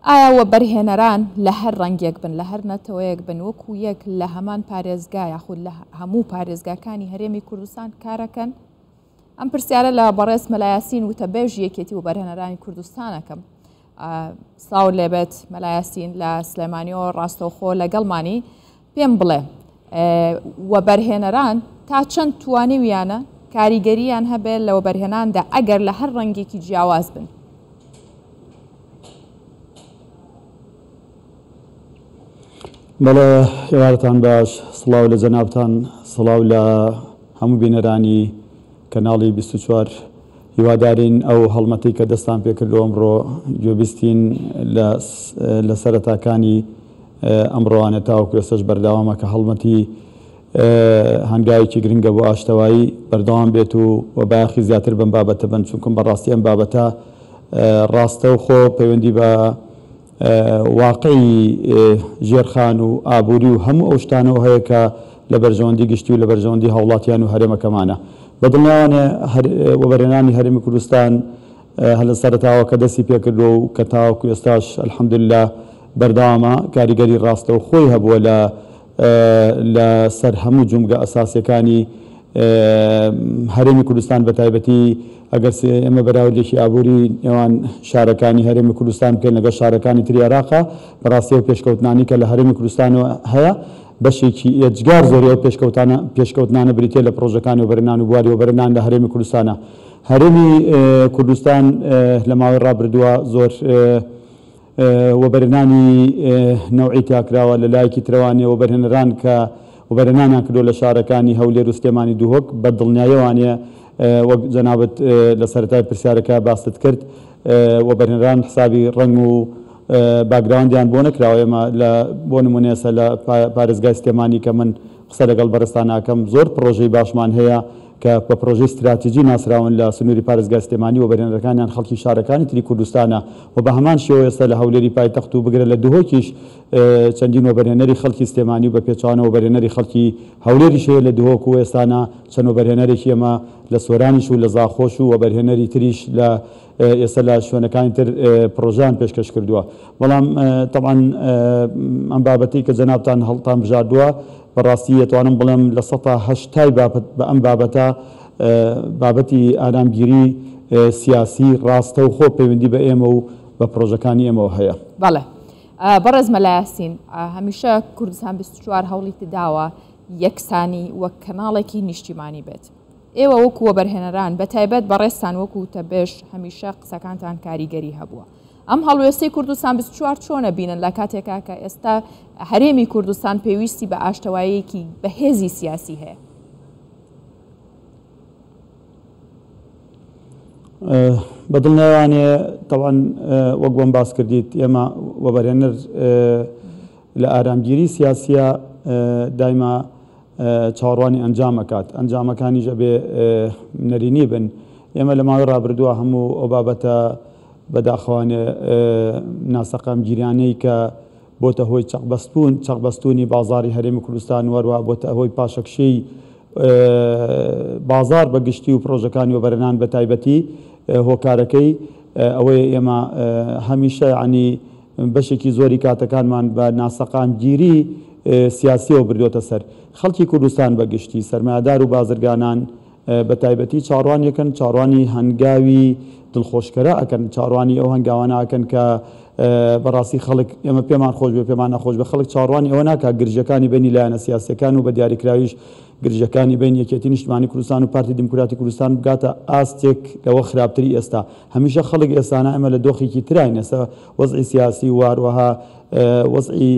ئایا وە بەرهێنەران لە هەر ڕەنگێک بن لە هەر نەتەوەیەک بن وەکو یەک لە هەمان پارێزگا یاخود لە هەموو پارێزگاکانی هەرێمی کوردستان کارەکەن؟ ئەم پرسیارە لە بەڕێز مەلایاسین وتەبێژ یەکێتی و بەرهێنەرانی کوردستانەکەم. ساو لێبێت مەلایاسین لە سلێمانیەوە ڕاستەوخۆ لەگەڵمانی پێم بڵێ وە بەرهێنەران تا چەند توانیویانە کاریگەریان هەبێت لەوە بەرهێناندا ئەگەر لە هەر ڕەنگێکی جیاواز بن؟ بەڵێ هێوارتان باش، سڵاو لە جەنابتان، سڵاو لە هەموو بینەرانی کەناڵی 24. هیوادارین ئەو هەڵمەتی کە دەستان پێکردو ئەمڕۆ گوێبیستین لە سەرەتاکانی ئەمڕۆوانە تاوەکو لەسەش بەرداوامە کە هەڵمەتی هەنگاوێکی گرنگە بۆ ئاشتەوایی بەردەوام بێت و باخی زیاتر بم بابەتە بن، چونکم بەڕاستی ئەم بابەتە ڕاستەوخۆ پەیوەندی بە واقعی ژێرخان و ئابووری و هەموو ئەو شتانەوە هەیە کە لە بەرژەوەندی گشتی و لە بەرژەوەندی هاوڵاتیان و هەرێمەکەمانە. بەدڵنیاوانە وەبەرهێنانی هەرێمی کوردستان هە لە سەرەتاوە کە دەستی پێکردو و کە تاوەکو ئێستاش ئەلحەمدوللا بەردەوامە کاریگەری ڕاستەوخۆی هەبووە لە سەر هەموو جومگە ئەساسیەکانی هەرێمی کوردستان بە تایبەتی ئەگەر ئێمە بەراوردێکی ئابووری نێوان شارەکانی هەرێمی کوردستان بکەین لەگەڵ شارەکانی تری عێراقا بەڕاستی و پێشکەوتنانی کە لە هەرێمی کوردستانەوە هەیە بەشێکی ئێجگار زۆری ئەو پێشکەوتنانە بریتێ لە پرۆژەکانی وەبەرهێنان و بواری وەبەرهێنان لە هەرێمی کوردستانە. هەرێمی کوردستان لە ماوەی ڕابردووە زۆر وەبەرهێنانی نەوعی تیاکراوە لە لایەکی ترەوانێ وەبەرهێنەران کە وەبەرهێنانیان کردو لە شارەکانی هەولێر و سلێمانی دووهۆک بە دڵنیاییەوانێ وەک جەنابەت لە سەرەتای پرسیارەکە باست کرد وەبەرهێنەران حسابی ڕەنگ و باگراوندیان بۆ نەکراوە. ئێمە بۆ نمونێسە لە پارێزگای سلێمانی کە من قسە لەگەڵ بەڕێستان ناکەم زۆر پرۆژەی باشمان هەیە کە بە پرۆژەی استراتیجی ناسراون لە سنووری پارێزگای سلێمانی وەبەرهێنەرەکانیان خەڵکی شارەکانی تری کوردستانە و بە هەمان شێوە ئێستا لە هەولێری پایتەخت و بگرە لە دووهۆکیش چەندین وەبەرهێنەری خەڵکی سلێمانی و بە پێچوانە وەبەرهێنەری خەڵکی هەولێری شەیە لە دووهۆک و ئێستانە چەند وەبەرهێنەرێکی ئەمە لە سۆرانیش و لە زاخۆش و وەبەرهێنەری تریش لە ئێستا لە شوێنەکانی تر پرۆژیان پێشکەش کردووە. بەڵام تەبعاً ئەم بابەتی کە جەنابتان هەڵتان بژاردووە بەڕاستی ئەتوانم بڵێم لە 180 بە ئەم بابەتە بابەتی ئارامگیری سیاسی ڕاستەوخۆ پەیوەندی بە ئێمە و بە پرۆژەکانی ئێمەوە هەیە. بەڵێ بەڕێز مەلایاسین هەمیشە کوردستان 24 هەوڵی تداوە یەکسانی وەک کەناڵێکی نیشتیمانی بێت. ئێوە وەکو وەبەرهێنەران بە تایبەت بەڕێستان وەکو تەبێژ هەمیشە قسەکانتان کاریگەری هەبووە. ئەم هەڵوێستەی کوردستان 24 چۆنە بینن لە کاتێکا کە ئێستا هەرێمی کوردستان پێویستی بە ئاشتەواییەکی بەهێزی سیاسی هەیە؟ بەدڵنیاوانێ تەوان وەک بۆم باس کردیت ئێمە وەبەرهێنەر لە ئارامگیری سیاسیە دایما چاوەڕوانی ئەنجامەکات ئەنجامەکانی ژەبێ نەرینی بن. ئێمە لە ماوەی ڕابردووە هەموو ئەو بابەتە بەداخەوانێ ناسەقامگیریانەی کە بۆتە هۆی چەقبەستوونی بازاری هەرێمی کوردستان وەروە بۆتە هۆی پاشەکشەی بازار بەگشتی و پرۆژەکانی وەبەرهێنان بە تایبەتی هۆکارەکەی ئەوەیە ئێمە هەمیشە عنی بەشێکی زۆری کاتەکانمان بە ناسەقامگیری سیاسیەوە بردوۆتە سەر. خەڵکی کوردستان بەگشتی سەرمایه‌دار و بازرگانان بە تایبەتی چاڕوانیەکەن چاڕوانی هەنگاوی دڵخۆشکەرە ئەکەن چاڕوانی ئەو هەنگاوانە ئەکەن کە بەڕاستی خەڵک ئێمە پێمان خۆش بێ پێمان نەخۆش بە خەڵک چاڕوانی ئەوە ناکات گرژەکانی بینی لایەنە سیاسەکان و بە دیاریکراویش گرژەکانی بین یەکێتی نیشتیمانی کوردستان و پارتی دیموکراتی کوردستان بگاتە ئاستێک لەوە خراپتری ئێستا. هەمیشە خەڵک ئێستانە ئەمە لە دۆخێکی تراین ئێستا وەزعی سیاسی واروەها وەزعی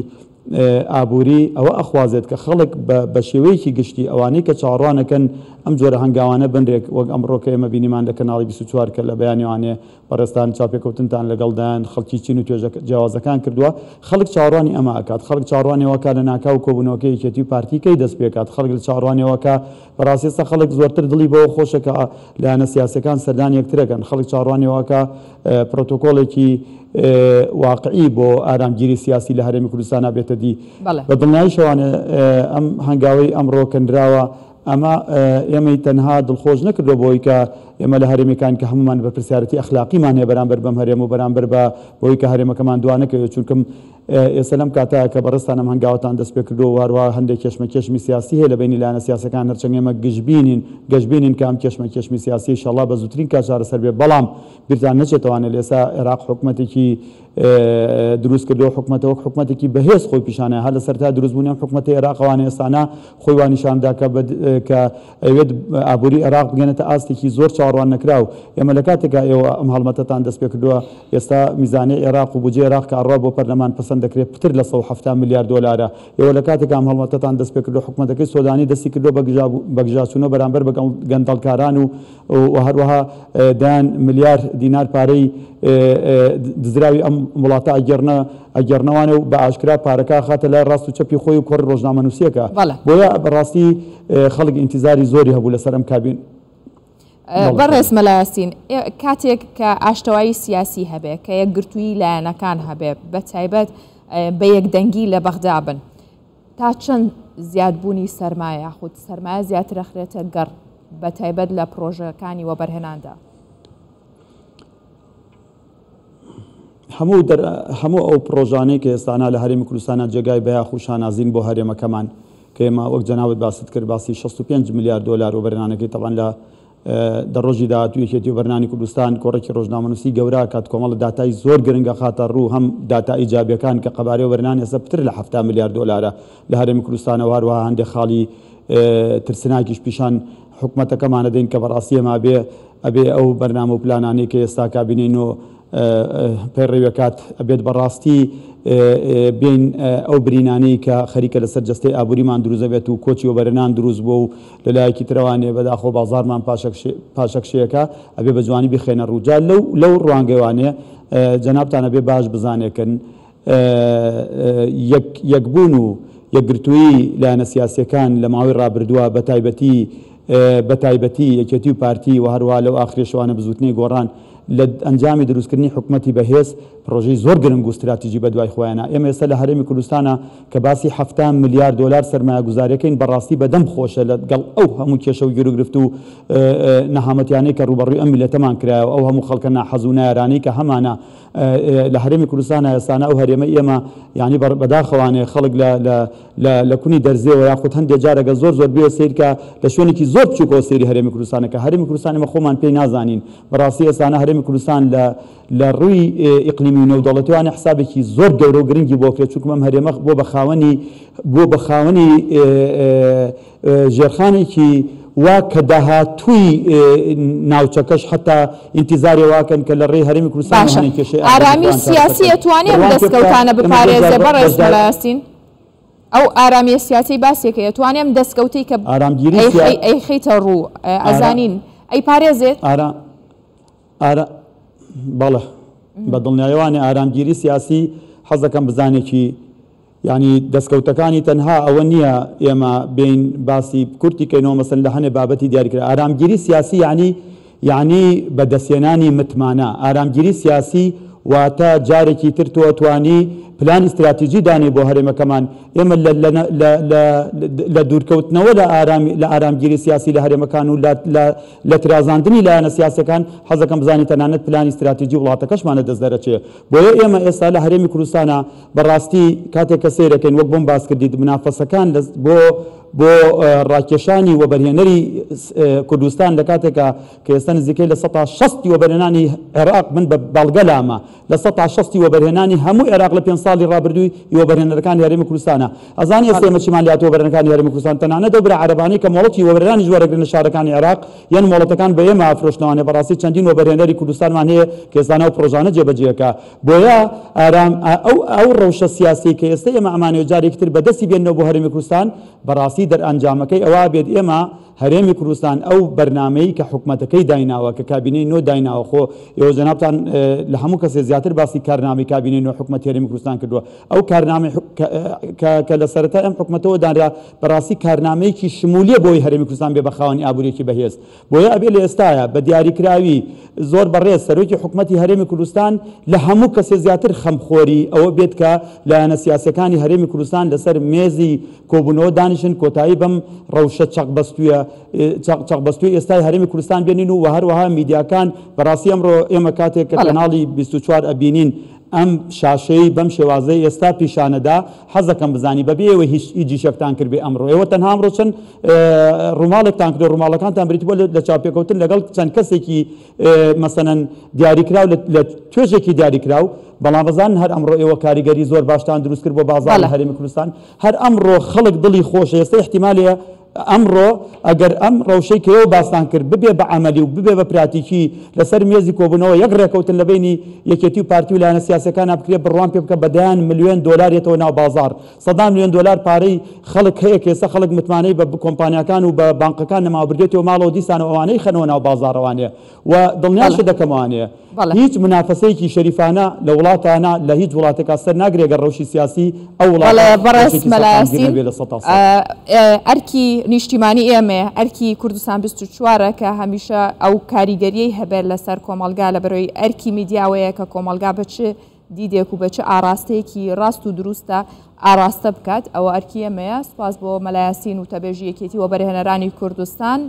ئابووری ئەوە ئەخوازێت کە خەڵک بە شێوەیەکی گشتی ئەوانەی کە چاڕوانەکەن ئەم جۆرە هەنگاوانە بنرێک وەک ئەمڕۆکە ئێمە بینیمان لە کەناڵی 24 کە لە بەیانیوانێ بەڕێستان چاپێکەوتنتان لەگەڵدایان خەڵکی چین و توێژە جیاوازەکان کردووە. خەڵک چاڕوانی ئەمە ئەکات خەڵک چاڕوانیەوەکە لە ناکاو کۆبوونەوەکەی یەکێتی و پارتیکەی دەست پێکات خەڵک لە چاڕوانیەوەکە بەڕاستیێستا خەڵک زۆرتر دڵی بەوە خۆشەکە لایەنە سیاسەکان سەردانی یەکترەکەن خەڵک چاڕوانیەوەکە پرۆتۆکۆڵێکی واقعی بۆ ئارامگیری سیاسی لە هەرێمی کوردستان بێتە دی. بە دڵنیایی شەوانە ئەم هەنگاوەی ئەمڕۆ کەندراوە ئەمە ئێمەی تەنها دڵخۆش نەکردو بۆی کە ئێمە لە هەرێمەکان کە هەمومان بە پرسیارەتی ئەخلاقیمان هەیە بەرامبەر بەم هەرێم و بەرامبەر بە بۆی کە هەرێمەکەمان دوانەکەوێت چونکەم ئێستا لەم کاتایە کە بەڕستانم هەنگاوتان دەست پێ کردو هەروە هەندێک کێشمەکێشمی سیاسی هەیە لە بینی لایەنە سیاسەکان هەرچەنگ ئێمە گەشتبینین کە ئەم کێشمەکێشمی سیاسی ئینشاءالله بە زووترین کات چارەسەر بێ بەڵام بیرتان نەچێتوانێت ئێستا عێراق حکومەتێکی دروست کردەوە حکومەتەوە حکومەتێکی بەهێز خۆی پیشانەیە هەر لەسەر تا دروستبوونی ئەم حکومەتی عێراقەوانە ئێستانە خۆی وا نیشاندا کە ئەوێت ئابووری عێراق بگەنێتە ئاستێکی زۆر چاوەڕوان نەکراو ئێمە لە کاتێکا ئێوە ئەم هەڵمەتەتان دەست پێ کردووە ئێستا میزانی عێراق و بودجێ عێراق کە ئەڕوا بۆ پەرلەمان پەسەند دەکرێت پتر لە 170 میلیارد دۆلارە ئێوە لە کاتێکا ئەم هەڵمەتەتان دەست پێ کردو حکومەتەکەی سۆدانی دەستی کردو بە گژاچوونەوە بەرامبەر بە گەندەڵکاران و هەروەها دایان ملیار دینار پارەی دزراوی ئەم وڵاتە ئەگەرنەوانە و بە ئاشکرا پارەکە خاتە لای ڕاست و چەپی خۆی و کۆڕ ڕۆژنامەنووسیەکە بۆیە بەڕاستی خەڵک ئینتیزاری زۆری هەبوو لەسەر ئەم کابین بەڕێز مەلایەسین کاتێک کە ئاشتەوایی سیاسی هەبێ کە یەکگرتووی لایەنەکان هەبێ بە تایبەت بە یەکدەنگی لە بەغدا بن تا چەند زیادبوونی سەرمایە یاخود سەرمایە زیاتر ئەخرێتە گەڕ بە تایبەت لە پرۆژەکانی وەبەرهێناندا هەموو ئەو پرۆژانەی کە ئێستانە لە هەرێمی کوردستانە جێگای بەیاخ و شانازین بۆ هەرێمەکەمان کە ئێمە وەک جەناوت باست کرد باسی 65 میلیارد دۆلار و بەرهێنانەکەی تەڵەن لە دەڕۆژی داهاتوو یەکێتی و بەرهێنانی کوردستان کۆڕێکی ڕۆژنامەنووسی گەورە کات کۆمەڵە داتای زۆر گرنگە خاتە ڕوو هەم داتا ئیجابیەکان کە قەبارەی و بەرهێنان ئێستا پتر لە 7 میلیارد دۆلارە لە هەرێمی کوردستانەوە هەروەها هەندێک خاڵی ترسناکیش پیشان حکومەتەکەمانە دەین کە بەڕاستی ئێمە ئەبێ ئەو بەرنامە و پلانانەی کە ئێستا کابینەوە پێڕێوەکات ئەبێت بەڕاستی بین ئەو برینانەی کە خەریکە لەسەر جەستەی ئابووریمان دروست دەبێت و کۆچی و بەرهێنان دروست بوو و لەلایەکی ترەوانێ بەداخۆ بازارمان پاشەکشەیەەکە ئەبێ بە جوانی بخێنە ڕووجا لەو ڕوانگەیوانێ جەنابتان ئەبێ باش بزانێکن یەکبوون و یەکگرتووی لایەنە سیاسیەکان لە ماوەی ڕابردووە بە تایبەتی یەکێتی و پارتی و هەروە لەو ئاخرێشوانە بزوتنەی گۆڕان لە ئەنجامی دروستکردنی حکومەتی بەهێز پرۆژەی زۆر گرنگ و استراتیژی بە دوای خۆیانە ئێمە ئێستا لە هەرێمی کوردستانە کە باسی 7 میلیارد دۆلار سەرمایە گوزاریەکەین بەڕاستی بەدەم خۆشە لەگەڵ ئەو هەموو کێشە و گیرروگرفت و نەهامەتیانەی کە ڕوبەڕووی ئەم میلەتەمان کرایەوە ئەو هەموو خەڵکە ناحەز و نایارانەی کە هەمانە لە هەرێمی کوردستانە ئێستانە ئەو هەرێمە ئێمە یعنی بەداخەوانێ خەڵک لە کونی دەرزێەوە یاخود هەندێک جارێکە زۆر بێ سیرکە لە شوێنێکی زۆر بچووکەوە سێری هەرێمی کوردستانەکە هەرێمی کوردستان ئێمە خۆمان پێی نازانین بەڕاستی ئێستانە هەرێمی کوردستان لە ڕووی ئیقلیمی و نێودەوڵەتیوانە حسابێکی زۆر گەورە و گرنگی بۆ کرێت چونکە ئەم هەرێمە بۆ بەخاوەنی ژێرخانێکی وا کە داهاتووی ناوچەکەش حتا ئینتیزاری واکەن کە لە ڕێی هەرێمی کوردستان هەنێ کێشەی ئارامی سیاسی ئەتوانێت دەستکەوتانە بپارێزێ بەڕێز مەلایەسین ئەو ئارامی سیاسی باسێکە ئەتوانێم دەستکەوتەی کە ئەی خەیتە ڕوو ئەزانین ئەی پارێزێت بەڵێ بە دڵنیایەوانێ ئارامگیری سیاسی حەز دەکەم بزانێکی ینی دەستکەوتەکانی تەنها ئەوە نییە ئێمە بین باسی کورتیکەینەوە مەسەن لە هەنێ بابەتی دیاریکرا ئارامگیری سیاسی یعنی بەدەستێنانی متمانە ئارامگیری سیاسی واتە جارێکی تر توانی پلان استراتیژی دانی بۆ هەرێمەکەمان ئێمە لە دوورکەوتنەوە لە ئارامگیری سیاسی لە هەرێمەکان و لە ترازاندنی لایەنە سیاسەکان حەزەکەم بزانی تەنانەت پلانی استراتیژی وڵاتەکەشمانە دەست دەرەچێ بۆیە ئێمە ئێستا لە هەرێمی کوردستانە بەڕاستی کاتێک کە سیرەکەین وەک بۆم باس کردیت منافەسەکان بۆ ڕاکێشانی وەبەرهێنەری کوردستان لە کاتێکە کە ئێستا نزیکەی لە 160 وەبەرهێنانی عێراق من بە بەڵگە لامە لە 160 وەبەرهێنانی هەموو عێراق لە 5 ساڵی ڕابردووی وەبەرهێنەرەکانی هەرێمی کوردستانە ئەزانی ئێستا ئێمە چیمان لات وەبەرهێنەرەکانی هەرێمی کوردستان تەنانەت دەبرە عەرەبانەی کە مۆڵەتی وەبەرهێنانی جوارەگرن لە شارەکانی عێراق یان مۆڵەتەکان بە ئێمە ئافرۆشتنەوانێ بەڕاستی چەندین وەبەرهێنەری کوردستانمان هەیە کە ئێستانە ئەو پرۆژانە جێبەجێەکە بۆیە ئەو ڕەوشە سیاسی کە ئێستا ئێمە ئەمانەوە جارێکی تر بەدەستی بێنەوە بۆ هەرێمی کوردستان بەڕاستی دەرئەنجامەکەی ئەوە بێت ئێمە هەرێمی کوردستان ئەو بەرنامەی کە حکومەتەکەی دایناوە کە کابینەی نۆ دایناوە خۆ ئێوە جەنابتان لە هەموو کەسێ زیاتر باسی کارنامەی کابینەی نۆ حکومەتی هەرێمی کوردستان کردووە ئەو کارنامەی کە لە سەرەتای ئەم حکومەتەوە دانرا بەڕاستی کارنامەیەکی شمولیە بۆی هەرێمی کوردستان بێ بەخاوەنی ئابووریەکی بەهێز بۆیە ئەبێ لە ئێستایە بە دیاریکراوی زۆر بەڕێز سەرۆکی حکومەتی هەرێمی کوردستان لە هەموو کەسێ زیاتر خەمخۆری ئەوە بێت کە لایەنە سیاسەکانی هەرێمی کوردستان لەسەر مێزی کۆبوونەوە دانیشن کۆتایی بەم ڕەوشە چەقبەستوی ئێستای هەرێمی کوردستان بێنین و هەروەها میدیاکان بەڕاستی ئەمڕۆ ئێمە کاتێک کە کەناڵی 24 ئەبینین ئەم شاشەی بەم شێوازەی ئێستا پیشانەدا حەزەکەم بزانی بەبێەوە هیچ ئیجی شەکتان کردبێ ئەمڕۆ ئێوە تەنها ئەمڕۆ چەند ڕووماڵێکتان کرد ڕووماڵەکانتان بریتی بۆ لە چاپێکەوتن لەگەڵ چەند کەسێکی مەسەنەن دیاریکراو لە توێژێکی دیاریکراو بەڵام بەزان هەر ئەمڕۆ ئێوە کاریگەری زۆر باشتان دروست کرد بۆ بازاڕی هەرێمی کوردستان هەر ئەمڕۆ خەڵک دڵی خۆشە ئێستا احتیمالە ئەمڕۆ ئەگەر ئەم ڕەوشەی کەەوە باستان کرد ببێ بە عملی و ببێ بە پراتیکی لەسەر مێزی کۆبوونەوە یەک ڕێکەوتن لە بینی یەکێتی و پارتی و لایەنە سیاسەکان بکرێت بڕوان پێ بکە بەدایان ملیۆن دۆلار یێتەوە ناو بازار 100 ملیۆن دۆلار پارەی خەڵک هەیە کە ئێستا خەڵک متمانەی بە کۆمپانیەکان و بە بانقەکان نەماوە بردێتەوە ماڵەوە دیسان ئەوانەی خەنەوە ناو بازاڕەوانەیە و دڵنیاشە دەکەمەوانەیە هیچ منافسەیەکی شەریفانە لە وڵاتانە لە هیچ وڵاتێکا سەر ناگرێگە ڕەوشی سیاسی ئەو وڵات ئەرکی نیشتیمانی ئێمە ئەرکی کوردستان 24 کە هەمیشە ئەو کاریگەریەی هەبێت لەسەر کۆمەلگا لە بەرەوەی ئەرکی میدیاوەیە کە کۆمەلگا بە چ دیدێک و بە چ ئاراستەیەکی ڕاست و دروستە ئاراستە بکات ئەوە ئەرکی ئێمەیە سوپاس بۆ مەلایەسین و تەبێژی یەکێتی و بەرهێنەرانی کوردستان